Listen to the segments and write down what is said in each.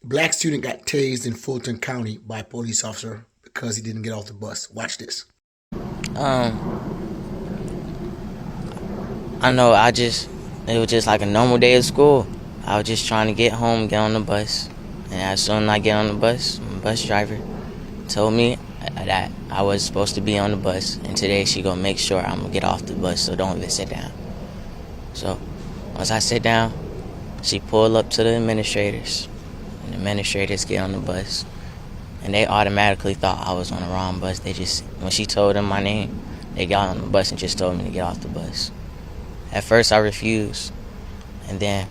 Black student got tased in Fulton County by a police officer because he didn't get off the bus. Watch this. Um, I know it was just like a normal day of school. I was just trying to get home, get on the bus. And as soon as I get on the bus driver told me that I was supposed to be on the bus. And today she gonna make sure I'm gonna get off the bus, so don't even sit down. So once I sit down, she pulled up to the administrators. And the administrators get on the bus. And they automatically thought I was on the wrong bus. When she told them my name, they got on the bus and just told me to get off the bus. At first I refused, and then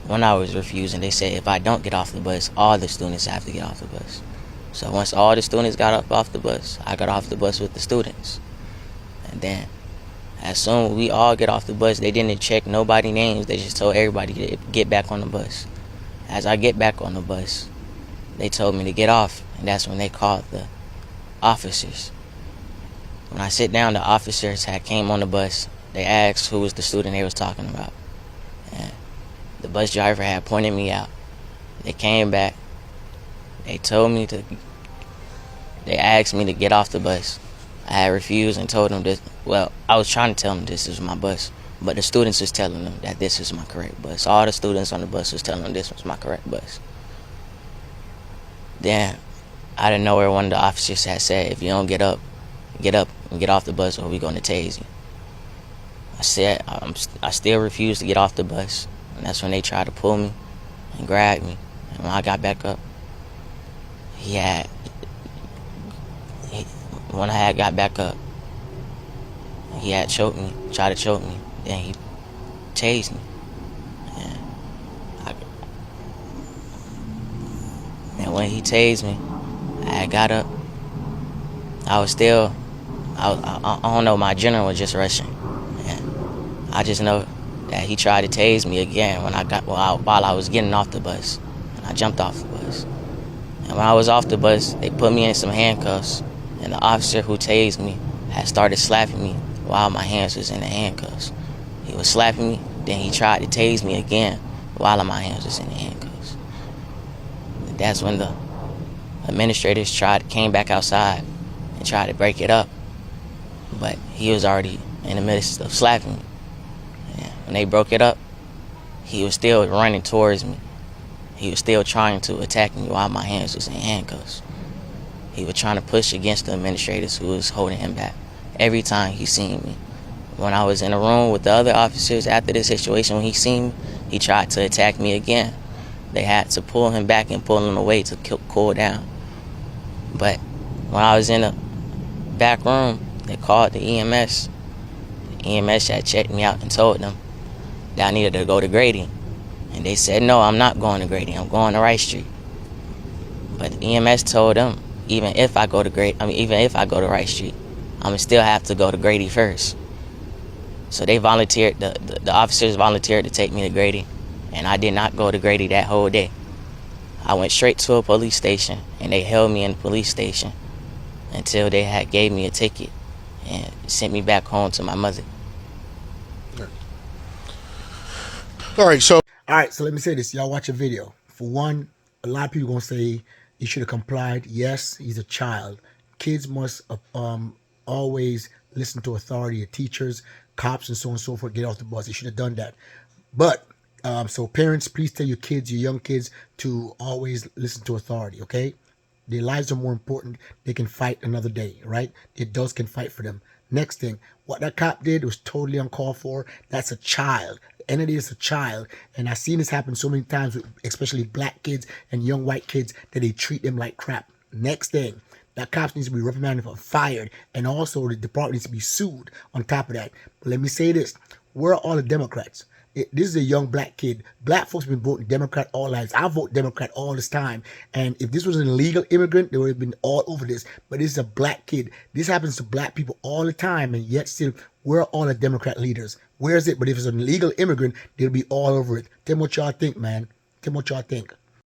when I was refusing, they said if I don't get off the bus, all the students have to get off the bus. So once all the students got up off the bus, I got off the bus with the students. And then as soon as we all get off the bus, they didn't check nobody's names. They just told everybody to get back on the bus. As I get back on the bus, they told me to get off, and that's when they called the officers. When I sit down, the officers had came on the bus. They asked who was the student they was talking about. And the bus driver had pointed me out. They came back. They asked me to get off the bus. I had refused and told them this. Well, I was trying to tell them this is my bus, but the students was telling them that this is my correct bus. All the students on the bus was telling them this was my correct bus. Then, out of nowhere, one of the officers had said, if you don't get up and get off the bus, or we gonna tase you. I said, I still refused to get off the bus. And that's when they tried to pull me and grab me. And when I got back up, when I had got back up, he had choked me, tried to choke me. Then he tased me. And when he tased me, I had got up. I don't know, my adrenaline was just rushing. And I just know that he tried to tase me again while I was getting off the bus. And I jumped off the bus. And when I was off the bus, they put me in some handcuffs. And the officer who tased me had started slapping me while my hands was in the handcuffs. He was slapping me, then he tried to tase me again while my hands was in the handcuffs. And that's when the administrators came back outside and tried to break it up. But he was already in the midst of slapping me. And when they broke it up, he was still running towards me. He was still trying to attack me while my hands was in handcuffs. He was trying to push against the administrators who was holding him back every time he seen me. When I was in a room with the other officers after this situation, when he seen me, he tried to attack me again. They had to pull him back and pull him away to cool down. But when I was in the back room, they called the EMS. The EMS had checked me out and told them that I needed to go to Grady. And they said, no, I'm not going to Grady, I'm going to Rice Street. But the EMS told them, even if I go to Rice Street, I'm gonna still have to go to Grady first. So they volunteered, the officers volunteered to take me to Grady, and I did not go to Grady that whole day. I went straight to a police station, and they held me in the police station until they had gave me a ticket and sent me back home to my mother. All right, so let me say this. Y'all watch a video. For one, a lot of people gonna say he should have complied. Yes, he's a child. Kids must always listen to authority, teachers, cops, and so on and so forth. Get off the bus. They should have done that. But so parents, please tell your kids, your young kids, to always listen to authority. Okay, their lives are more important. They can fight another day, right? The adults can fight for them. Next thing, what that cop did was totally uncalled for. That's a child. Entity is a child, and I've seen this happen so many times with especially black kids and young white kids that they treat them like crap. Next thing, that cop needs to be reprimanded or fired, and also the department needs to be sued on top of that. But let me say this, where are all the Democrats? This is a young black kid. Black folks have been voting Democrat all lives. I vote Democrat all this time. And if this was an illegal immigrant, they would have been all over this. But this is a black kid. This happens to black people all the time. And yet still, where are all the Democrat leaders? Where is it? But if it's an illegal immigrant, they'll be all over it. Tell me what y'all think, man. Tell me what y'all think.